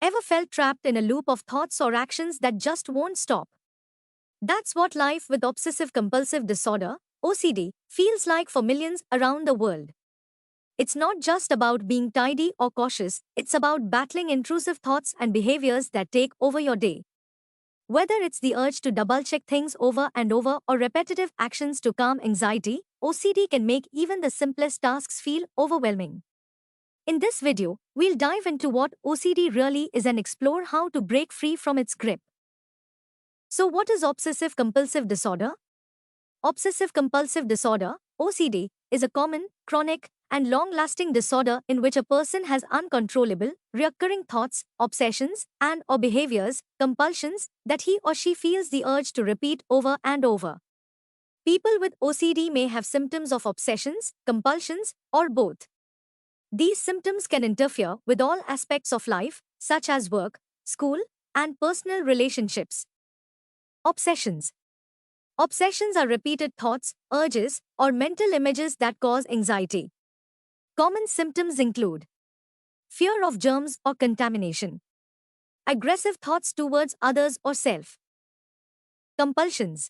Ever felt trapped in a loop of thoughts or actions that just won't stop? That's what life with obsessive-compulsive disorder, OCD, feels like for millions around the world. It's not just about being tidy or cautious, it's about battling intrusive thoughts and behaviors that take over your day. Whether it's the urge to double-check things over and over or repetitive actions to calm anxiety, OCD can make even the simplest tasks feel overwhelming. In this video, we'll dive into what OCD really is and explore how to break free from its grip. So what is obsessive-compulsive disorder? Obsessive-compulsive disorder, OCD, is a common, chronic, and long-lasting disorder in which a person has uncontrollable, recurring thoughts, obsessions, and/or behaviors, compulsions, that he or she feels the urge to repeat over and over. People with OCD may have symptoms of obsessions, compulsions, or both. These symptoms can interfere with all aspects of life, such as work, school, and personal relationships. Obsessions. Obsessions are repeated thoughts, urges, or mental images that cause anxiety. Common symptoms include fear of germs or contamination, aggressive thoughts towards others or self. Compulsions.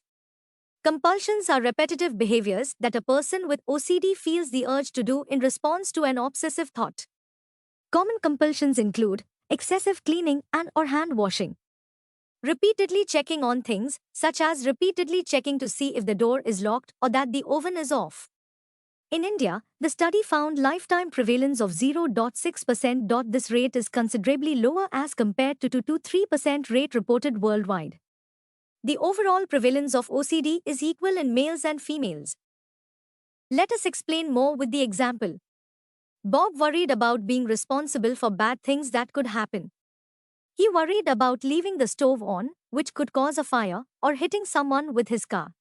Compulsions are repetitive behaviors that a person with OCD feels the urge to do in response to an obsessive thought. Common compulsions include excessive cleaning and/or hand washing, repeatedly checking on things, such as repeatedly checking to see if the door is locked or that the oven is off. In India, the study found lifetime prevalence of 0.6%. This rate is considerably lower as compared to 2-3% rate reported worldwide. The overall prevalence of OCD is equal in males and females. Let us explain more with the example. Bob worried about being responsible for bad things that could happen. He worried about leaving the stove on, which could cause a fire, or hitting someone with his car.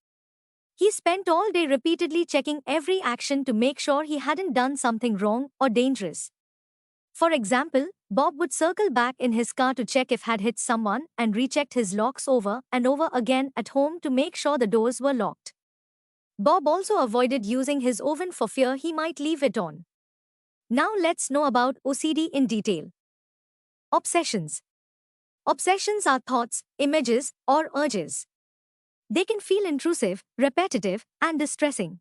He spent all day repeatedly checking every action to make sure he hadn't done something wrong or dangerous. For example, Bob would circle back in his car to check if had hit someone and rechecked his locks over and over again at home to make sure the doors were locked. Bob also avoided using his oven for fear he might leave it on. Now let's know about OCD in detail. Obsessions. Obsessions are thoughts, images, or urges. They can feel intrusive, repetitive, and distressing.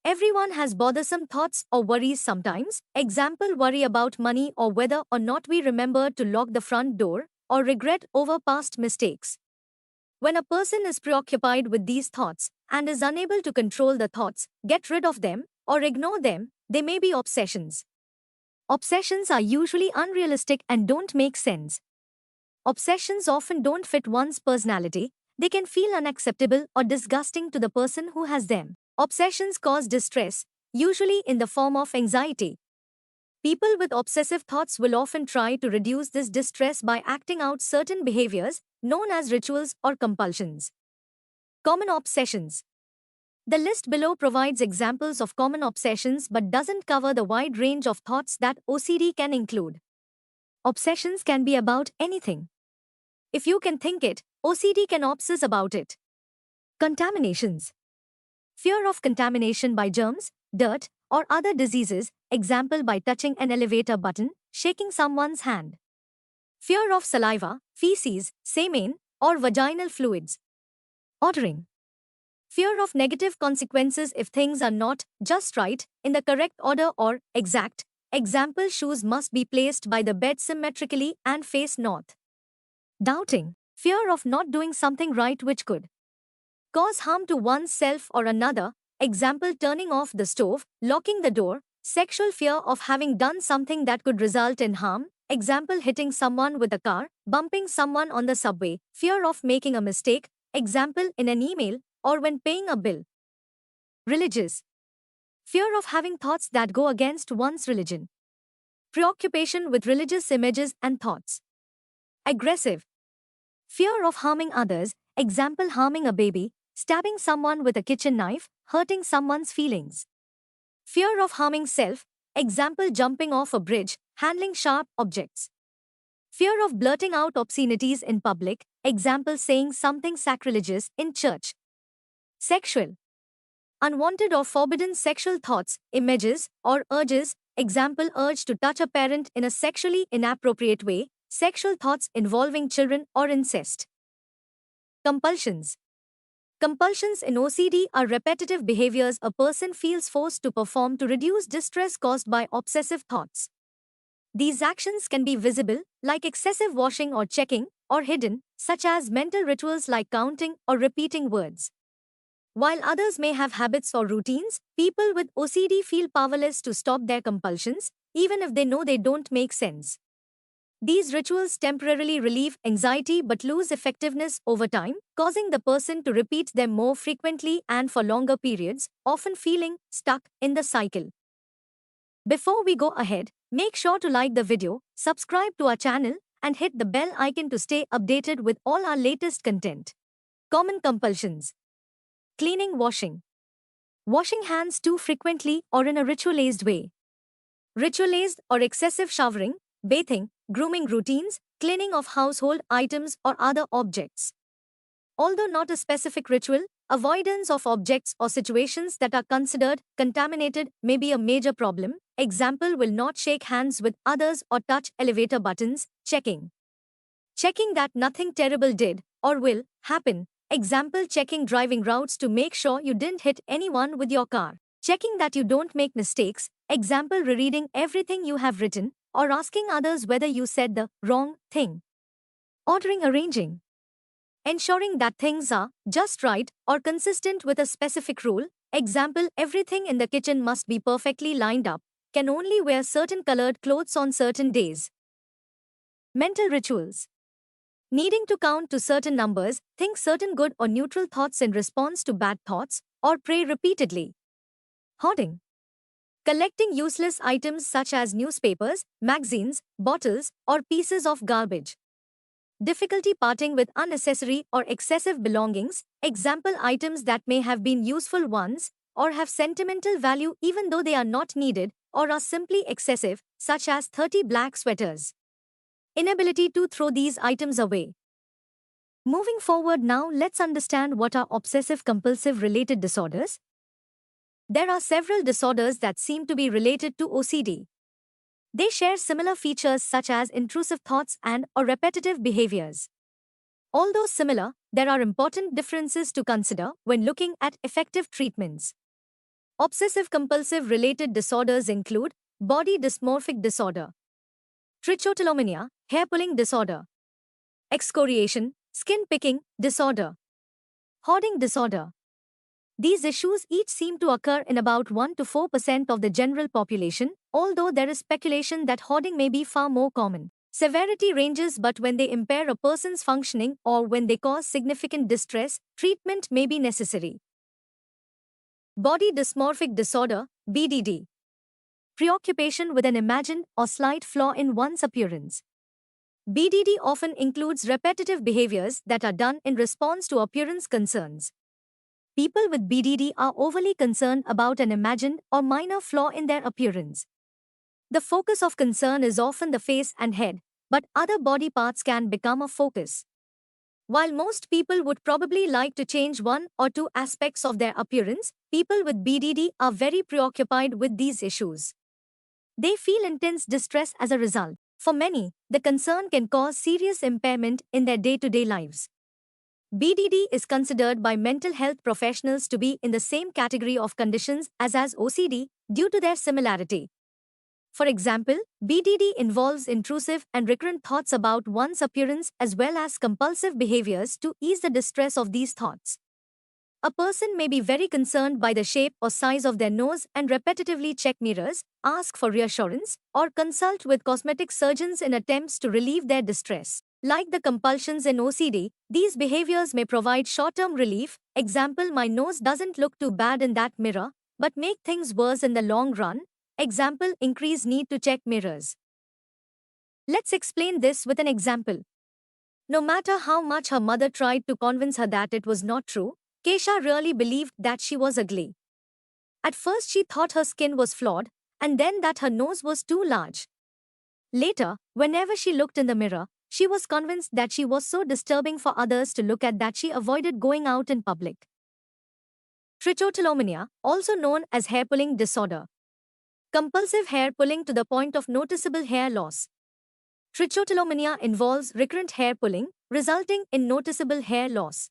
Everyone has bothersome thoughts or worries sometimes. Example, worry about money or whether or not we remember to lock the front door, or regret over past mistakes. When a person is preoccupied with these thoughts and is unable to control the thoughts, get rid of them, or ignore them, they may be obsessions. Obsessions are usually unrealistic and don't make sense. Obsessions often don't fit one's personality. They can feel unacceptable or disgusting to the person who has them. Obsessions cause distress, usually in the form of anxiety. People with obsessive thoughts will often try to reduce this distress by acting out certain behaviors, known as rituals or compulsions. Common obsessions. The list below provides examples of common obsessions but doesn't cover the wide range of thoughts that OCD can include. Obsessions can be about anything. If you can think it, OCD can obsess about it. Contaminations. Fear of contamination by germs, dirt, or other diseases, example by touching an elevator button, shaking someone's hand. Fear of saliva, feces, semen, or vaginal fluids. Ordering. Fear of negative consequences if things are not just right, in the correct order or exact. Example, shoes must be placed by the bed symmetrically and face north. Doubting. Fear of not doing something right which could cause harm to oneself or another. Example, turning off the stove, locking the door. Sexual fear of having done something that could result in harm. Example, hitting someone with a car, bumping someone on the subway. Fear of making a mistake. Example, in an email or when paying a bill. Religious. Fear of having thoughts that go against one's religion. Preoccupation with religious images and thoughts. Aggressive. Fear of harming others, example, harming a baby, stabbing someone with a kitchen knife, hurting someone's feelings. Fear of harming self, example, jumping off a bridge, handling sharp objects. Fear of blurting out obscenities in public, example, saying something sacrilegious in church. Sexual. Unwanted or forbidden sexual thoughts, images, or urges, example urge to touch a parent in a sexually inappropriate way, sexual thoughts involving children or incest. Compulsions. Compulsions in OCD are repetitive behaviors a person feels forced to perform to reduce distress caused by obsessive thoughts. These actions can be visible, like excessive washing or checking, or hidden, such as mental rituals like counting or repeating words. While others may have habits or routines, people with OCD feel powerless to stop their compulsions, even if they know they don't make sense. These rituals temporarily relieve anxiety but lose effectiveness over time, causing the person to repeat them more frequently and for longer periods, often feeling stuck in the cycle. Before we go ahead, make sure to like the video, subscribe to our channel, and hit the bell icon to stay updated with all our latest content. Common compulsions. Cleaning, washing. Washing hands too frequently or in a ritualized way. Ritualized or excessive showering, bathing, grooming routines, cleaning of household items or other objects. Although not a specific ritual, avoidance of objects or situations that are considered contaminated may be a major problem. Example, will not shake hands with others or touch elevator buttons, checking that nothing terrible did or will happen. Example, checking driving routes to make sure you didn't hit anyone with your car. Checking that you don't make mistakes. Example, rereading everything you have written or asking others whether you said the wrong thing. Ordering, arranging. Ensuring that things are just right or consistent with a specific rule. Example, everything in the kitchen must be perfectly lined up. Can only wear certain colored clothes on certain days. Mental rituals. Needing to count to certain numbers, think certain good or neutral thoughts in response to bad thoughts, or pray repeatedly. Hoarding. Collecting useless items such as newspapers, magazines, bottles, or pieces of garbage. Difficulty parting with unnecessary or excessive belongings, example, items that may have been useful once, or have sentimental value even though they are not needed, or are simply excessive, such as 30 black sweaters. Inability to throw these items away. Moving forward now, let's understand what are obsessive-compulsive related disorders. There are several disorders that seem to be related to OCD. They share similar features such as intrusive thoughts and or repetitive behaviors. Although similar, there are important differences to consider when looking at effective treatments. Obsessive-compulsive related disorders include body dysmorphic disorder, trichotillomania, hair-pulling disorder, excoriation, skin-picking disorder, hoarding disorder. These issues each seem to occur in about 1 to 4% of the general population, although there is speculation that hoarding may be far more common. Severity ranges, but when they impair a person's functioning or when they cause significant distress, treatment may be necessary. Body dysmorphic disorder, BDD. Preoccupation with an imagined or slight flaw in one's appearance. BDD often includes repetitive behaviors that are done in response to appearance concerns. People with BDD are overly concerned about an imagined or minor flaw in their appearance. The focus of concern is often the face and head, but other body parts can become a focus. While most people would probably like to change one or two aspects of their appearance, people with BDD are very preoccupied with these issues. They feel intense distress as a result. For many, the concern can cause serious impairment in their day-to-day lives. BDD is considered by mental health professionals to be in the same category of conditions as OCD due to their similarity. For example, BDD involves intrusive and recurrent thoughts about one's appearance as well as compulsive behaviors to ease the distress of these thoughts. A person may be very concerned by the shape or size of their nose and repetitively check mirrors, ask for reassurance, or consult with cosmetic surgeons in attempts to relieve their distress. Like the compulsions in OCD, these behaviors may provide short-term relief. Example, my nose doesn't look too bad in that mirror, but make things worse in the long run. Example, increase need to check mirrors. Let's explain this with an example. No matter how much her mother tried to convince her that it was not true, Keisha really believed that she was ugly. At first she thought her skin was flawed, and then that her nose was too large. Later, whenever she looked in the mirror, she was convinced that she was so disturbing for others to look at that she avoided going out in public. Trichotillomania, also known as hair pulling disorder. Compulsive hair pulling to the point of noticeable hair loss. Trichotillomania involves recurrent hair pulling, resulting in noticeable hair loss.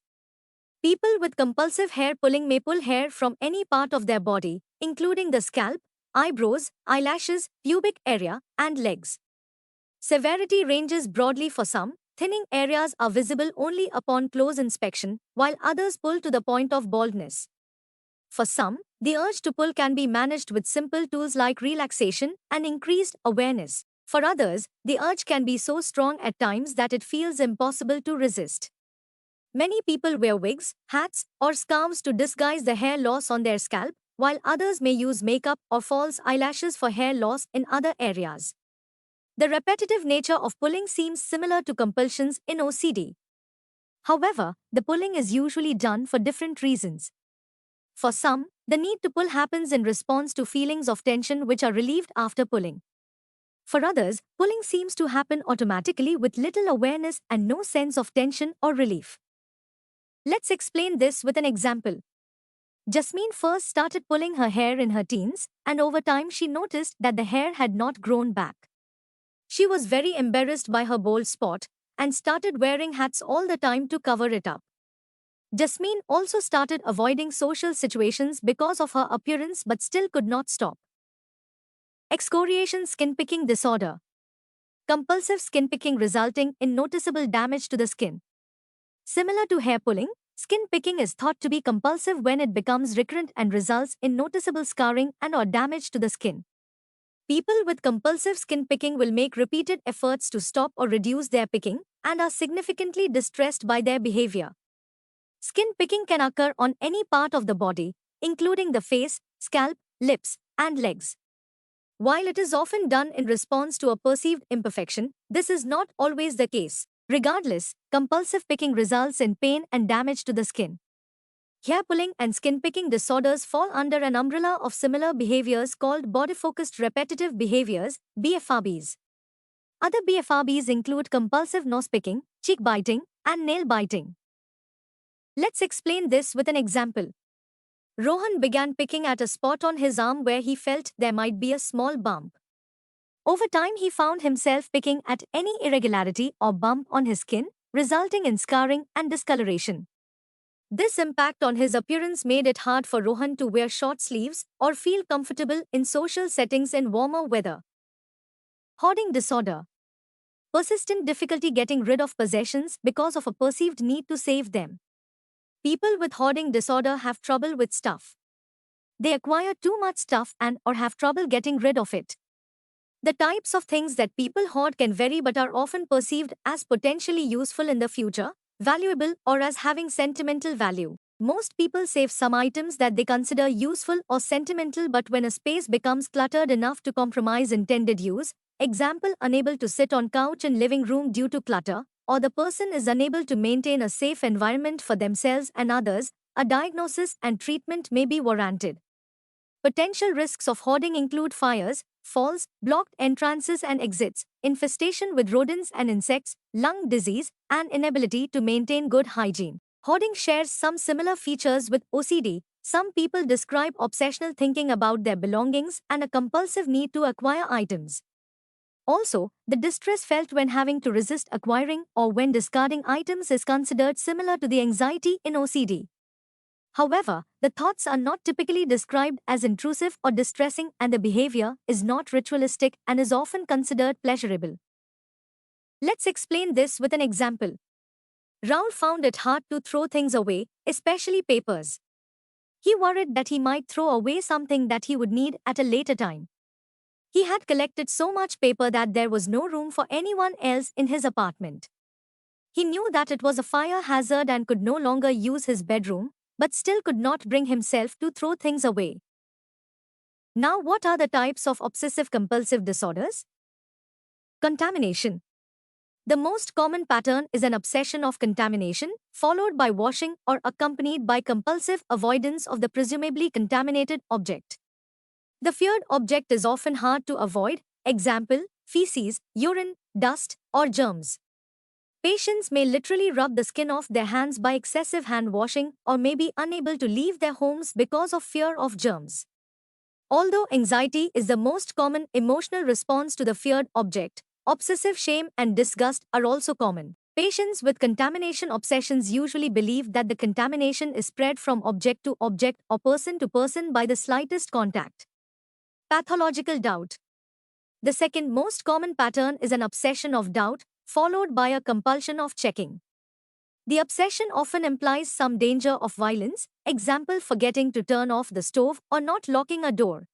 People with compulsive hair pulling may pull hair from any part of their body, including the scalp, eyebrows, eyelashes, pubic area, and legs. Severity ranges broadly for some. Thinning areas are visible only upon close inspection, while others pull to the point of baldness. For some, the urge to pull can be managed with simple tools like relaxation and increased awareness. For others, the urge can be so strong at times that it feels impossible to resist. Many people wear wigs, hats, or scarves to disguise the hair loss on their scalp, while others may use makeup or false eyelashes for hair loss in other areas. The repetitive nature of pulling seems similar to compulsions in OCD. However, the pulling is usually done for different reasons. For some, the need to pull happens in response to feelings of tension which are relieved after pulling. For others, pulling seems to happen automatically with little awareness and no sense of tension or relief. Let's explain this with an example. Jasmine first started pulling her hair in her teens, and over time she noticed that the hair had not grown back. She was very embarrassed by her bald spot and started wearing hats all the time to cover it up. Jasmine also started avoiding social situations because of her appearance but still could not stop. Excoriation skin picking disorder. Compulsive skin picking resulting in noticeable damage to the skin. Similar to hair pulling, skin picking is thought to be compulsive when it becomes recurrent and results in noticeable scarring and/or damage to the skin. People with compulsive skin picking will make repeated efforts to stop or reduce their picking and are significantly distressed by their behavior. Skin picking can occur on any part of the body, including the face, scalp, lips, and legs. While it is often done in response to a perceived imperfection, this is not always the case. Regardless, compulsive picking results in pain and damage to the skin. Hair pulling and skin picking disorders fall under an umbrella of similar behaviors called body-focused repetitive behaviors, BFRBs. Other BFRBs include compulsive nose picking, cheek biting, and nail biting. Let's explain this with an example. Rohan began picking at a spot on his arm where he felt there might be a small bump. Over time he found himself picking at any irregularity or bump on his skin, resulting in scarring and discoloration. This impact on his appearance made it hard for Rohan to wear short sleeves or feel comfortable in social settings in warmer weather. Hoarding disorder. Persistent difficulty getting rid of possessions because of a perceived need to save them. People with hoarding disorder have trouble with stuff. They acquire too much stuff and/or have trouble getting rid of it. The types of things that people hoard can vary but are often perceived as potentially useful in the future, valuable, or as having sentimental value. Most people save some items that they consider useful or sentimental, but when a space becomes cluttered enough to compromise intended use, example, unable to sit on couch in living room due to clutter, or the person is unable to maintain a safe environment for themselves and others, a diagnosis and treatment may be warranted. Potential risks of hoarding include fires, falls, blocked entrances and exits, infestation with rodents and insects, lung disease, and inability to maintain good hygiene. Hoarding shares some similar features with OCD. Some people describe obsessional thinking about their belongings and a compulsive need to acquire items. Also, the distress felt when having to resist acquiring or when discarding items is considered similar to the anxiety in OCD. However, the thoughts are not typically described as intrusive or distressing, and the behavior is not ritualistic and is often considered pleasurable. Let's explain this with an example. Raul found it hard to throw things away, especially papers. He worried that he might throw away something that he would need at a later time. He had collected so much paper that there was no room for anyone else in his apartment. He knew that it was a fire hazard and could no longer use his bedroom, but still could not bring himself to throw things away. Now, what are the types of obsessive-compulsive disorders? Contamination. The most common pattern is an obsession of contamination, followed by washing or accompanied by compulsive avoidance of the presumably contaminated object. The feared object is often hard to avoid, example, feces, urine, dust, or germs. Patients may literally rub the skin off their hands by excessive hand washing or may be unable to leave their homes because of fear of germs. Although anxiety is the most common emotional response to the feared object, obsessive shame and disgust are also common. Patients with contamination obsessions usually believe that the contamination is spread from object to object or person to person by the slightest contact. Pathological doubt. The second most common pattern is an obsession of doubt, followed by a compulsion of checking. The obsession often implies some danger of violence, example forgetting to turn off the stove or not locking a door.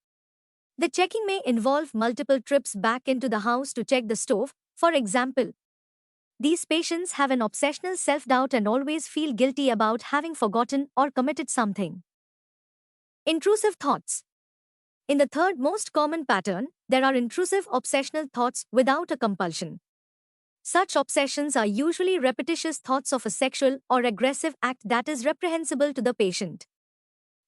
The checking may involve multiple trips back into the house to check the stove, for example. These patients have an obsessional self-doubt and always feel guilty about having forgotten or committed something. Intrusive thoughts. In the third most common pattern, there are intrusive obsessional thoughts without a compulsion. Such obsessions are usually repetitious thoughts of a sexual or aggressive act that is reprehensible to the patient.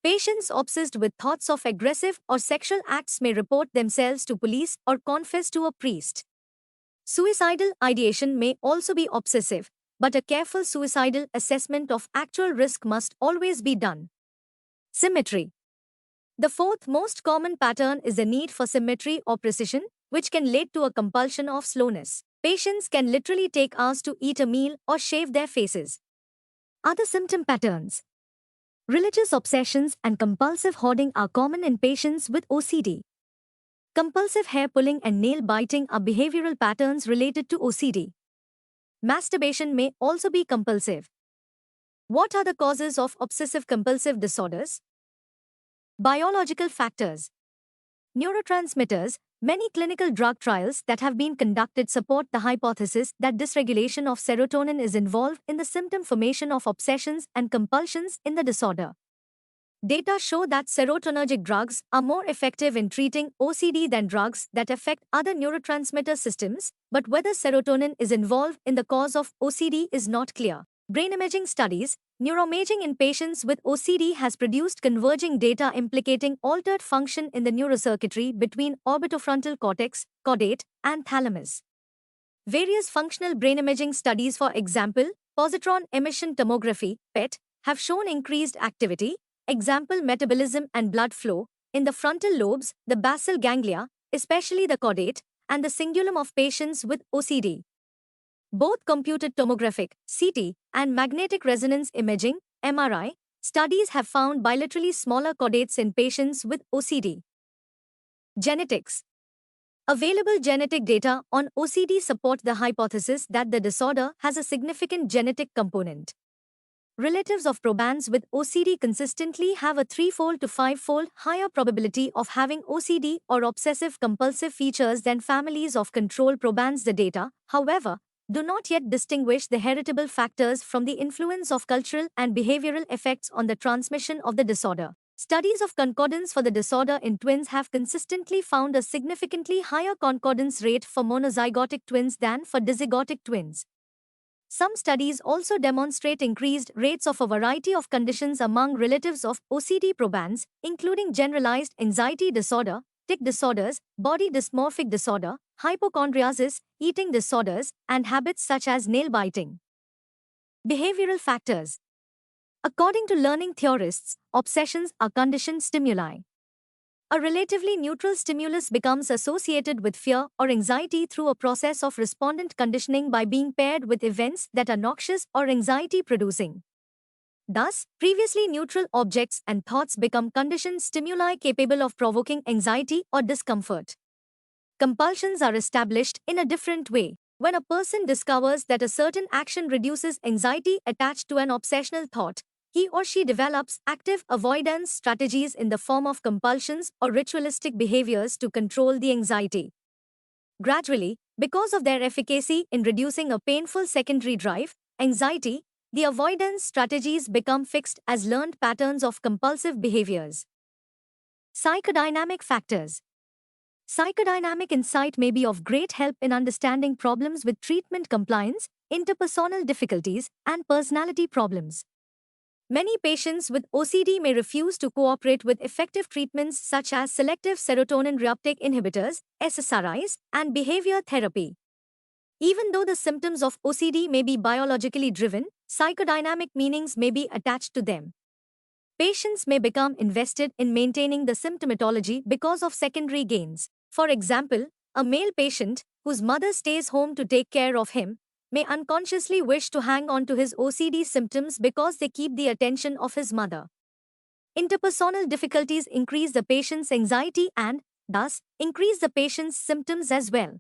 Patients obsessed with thoughts of aggressive or sexual acts may report themselves to police or confess to a priest. Suicidal ideation may also be obsessive, but a careful suicidal assessment of actual risk must always be done. Symmetry. The fourth most common pattern is the need for symmetry or precision, which can lead to a compulsion of slowness. Patients can literally take hours to eat a meal or shave their faces. Other symptom patterns. Religious obsessions and compulsive hoarding are common in patients with OCD. Compulsive hair pulling and nail biting are behavioral patterns related to OCD. Masturbation may also be compulsive. What are the causes of obsessive-compulsive disorders? Biological factors. Neurotransmitters. Many clinical drug trials that have been conducted support the hypothesis that dysregulation of serotonin is involved in the symptom formation of obsessions and compulsions in the disorder. Data show that serotonergic drugs are more effective in treating OCD than drugs that affect other neurotransmitter systems, but whether serotonin is involved in the cause of OCD is not clear. Brain imaging studies. Neuroimaging in patients with OCD has produced converging data implicating altered function in the neurocircuitry between orbitofrontal cortex, caudate, and thalamus. Various functional brain imaging studies, for example, positron emission tomography, PET, have shown increased activity, example metabolism and blood flow, in the frontal lobes, the basal ganglia, especially the caudate, and the cingulum of patients with OCD. Both computed tomographic, CT, and magnetic resonance imaging, MRI, studies have found bilaterally smaller caudates in patients with OCD. Genetics. Available genetic data on OCD support the hypothesis that the disorder has a significant genetic component. Relatives of probans with OCD consistently have a 3-fold to 5-fold higher probability of having OCD or obsessive-compulsive features than families of control probans. The data, however, do not yet distinguish the heritable factors from the influence of cultural and behavioral effects on the transmission of the disorder. Studies of concordance for the disorder in twins have consistently found a significantly higher concordance rate for monozygotic twins than for dizygotic twins. Some studies also demonstrate increased rates of a variety of conditions among relatives of OCD probans, including generalized anxiety disorder, tic disorders, body dysmorphic disorder, hypochondriasis, eating disorders, and habits such as nail biting. Behavioral factors. According to learning theorists, obsessions are conditioned stimuli. A relatively neutral stimulus becomes associated with fear or anxiety through a process of respondent conditioning by being paired with events that are noxious or anxiety-producing. Thus, previously neutral objects and thoughts become conditioned stimuli capable of provoking anxiety or discomfort. Compulsions are established in a different way. When a person discovers that a certain action reduces anxiety attached to an obsessional thought, he or she develops active avoidance strategies in the form of compulsions or ritualistic behaviors to control the anxiety. Gradually, because of their efficacy in reducing a painful secondary drive, anxiety, the avoidance strategies become fixed as learned patterns of compulsive behaviors. Psychodynamic factors. Psychodynamic insight may be of great help in understanding problems with treatment compliance, interpersonal difficulties, and personality problems. Many patients with OCD may refuse to cooperate with effective treatments such as selective serotonin reuptake inhibitors, SSRIs, and behavior therapy. Even though the symptoms of OCD may be biologically driven, psychodynamic meanings may be attached to them. Patients may become invested in maintaining the symptomatology because of secondary gains. For example, a male patient, whose mother stays home to take care of him, may unconsciously wish to hang on to his OCD symptoms because they keep the attention of his mother. Interpersonal difficulties increase the patient's anxiety and, thus, increase the patient's symptoms as well.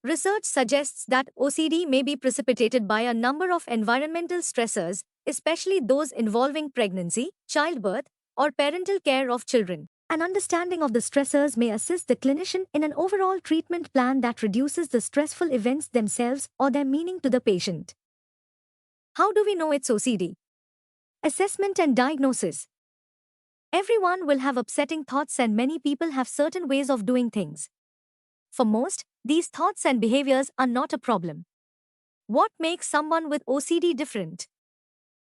Research suggests that OCD may be precipitated by a number of environmental stressors, especially those involving pregnancy, childbirth, or parental care of children. An understanding of the stressors may assist the clinician in an overall treatment plan that reduces the stressful events themselves or their meaning to the patient. How do we know it's OCD? Assessment and diagnosis. Everyone will have upsetting thoughts and many people have certain ways of doing things. For most, these thoughts and behaviors are not a problem. What makes someone with OCD different?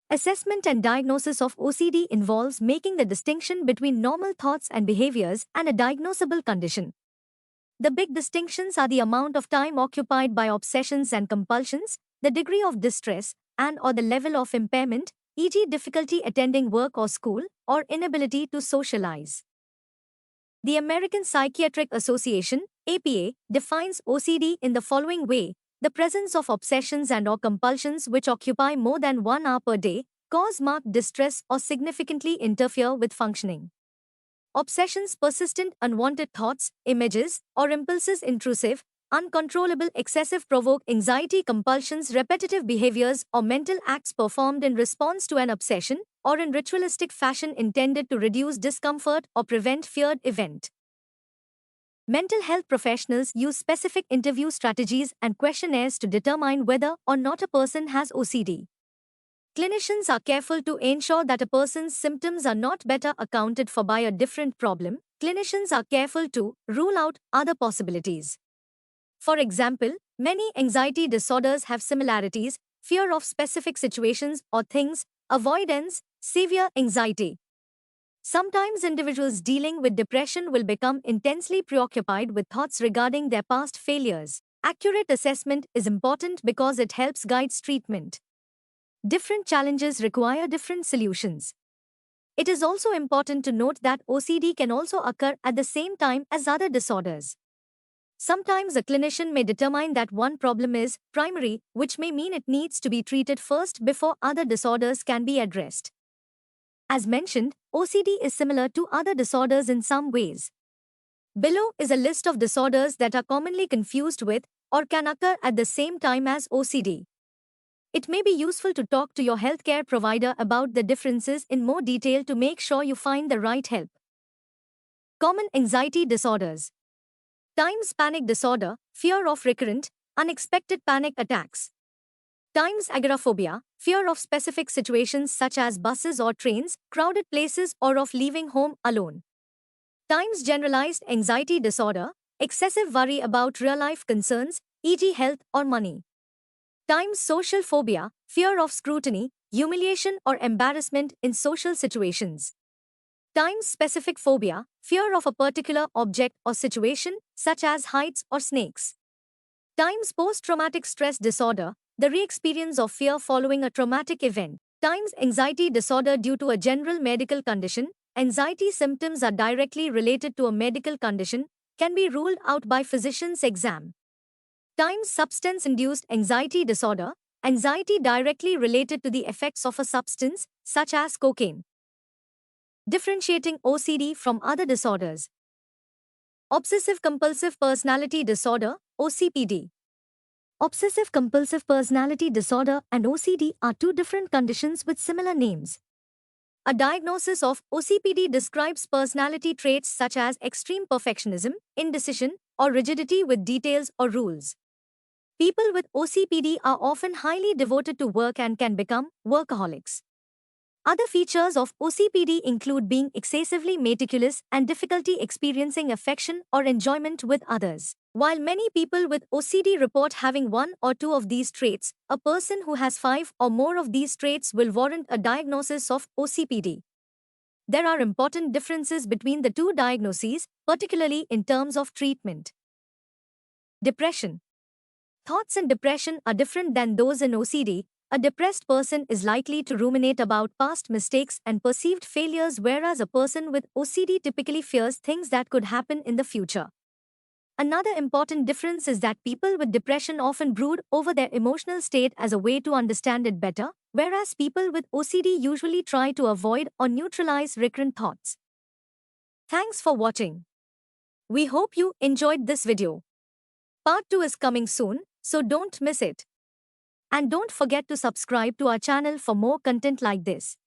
Assessment and diagnosis of OCD involves making the distinction between normal thoughts and behaviors and a diagnosable condition. The big distinctions are the amount of time occupied by obsessions and compulsions, the degree of distress, and/or the level of impairment, e.g., difficulty attending work or school, or inability to socialize. The American Psychiatric Association, APA, defines OCD in the following way: the presence of obsessions and/or compulsions which occupy more than 1 hour per day, cause marked distress or significantly interfere with functioning. Obsessions: persistent, unwanted thoughts, images, or impulses, intrusive, uncontrollable, excessive, provoke anxiety. Compulsions: repetitive behaviors or mental acts performed in response to an obsession or in ritualistic fashion intended to reduce discomfort or prevent feared event. Mental health professionals use specific interview strategies and questionnaires to determine whether or not a person has OCD. Clinicians are careful to ensure that a person's symptoms are not better accounted for by a different problem. Clinicians are careful to rule out other possibilities. For example, many anxiety disorders have similarities: fear of specific situations or things, avoidance, severe anxiety. Sometimes individuals dealing with depression will become intensely preoccupied with thoughts regarding their past failures. Accurate assessment is important because it helps guide treatment. Different challenges require different solutions. It is also important to note that OCD can also occur at the same time as other disorders. Sometimes a clinician may determine that one problem is primary, which may mean it needs to be treated first before other disorders can be addressed. As mentioned, OCD is similar to other disorders in some ways. Below is a list of disorders that are commonly confused with or can occur at the same time as OCD. It may be useful to talk to your healthcare provider about the differences in more detail to make sure you find the right help. Common anxiety disorders. Times panic disorder, fear of recurrent, unexpected panic attacks. Times agoraphobia, fear of specific situations such as buses or trains, crowded places, or of leaving home alone. Times generalized anxiety disorder, excessive worry about real-life concerns, e.g. health or money. Times social phobia, fear of scrutiny, humiliation or embarrassment in social situations. Times specific phobia, fear of a particular object or situation, such as heights or snakes. Times post-traumatic stress disorder, the re-experience of fear following a traumatic event. Times anxiety disorder due to a general medical condition. Anxiety symptoms are directly related to a medical condition, can be ruled out by physician's exam. Times substance-induced anxiety disorder, anxiety directly related to the effects of a substance, such as cocaine. Differentiating OCD from other disorders. Obsessive-Compulsive Personality Disorder, OCPD. Obsessive-compulsive personality disorder and OCD are two different conditions with similar names. A diagnosis of OCPD describes personality traits such as extreme perfectionism, indecision, or rigidity with details or rules. People with OCPD are often highly devoted to work and can become workaholics. Other features of OCPD include being excessively meticulous and difficulty experiencing affection or enjoyment with others. While many people with OCD report having one or two of these traits, a person who has 5 or more of these traits will warrant a diagnosis of OCPD. There are important differences between the two diagnoses, particularly in terms of treatment. Depression. Thoughts in depression are different than those in OCD. A depressed person is likely to ruminate about past mistakes and perceived failures, whereas a person with OCD typically fears things that could happen in the future. Another important difference is that people with depression often brood over their emotional state as a way to understand it better, whereas people with OCD usually try to avoid or neutralize recurrent thoughts. Thanks for watching. We hope you enjoyed this video. Part 2 is coming soon, so don't miss it. And don't forget to subscribe to our channel for more content like this.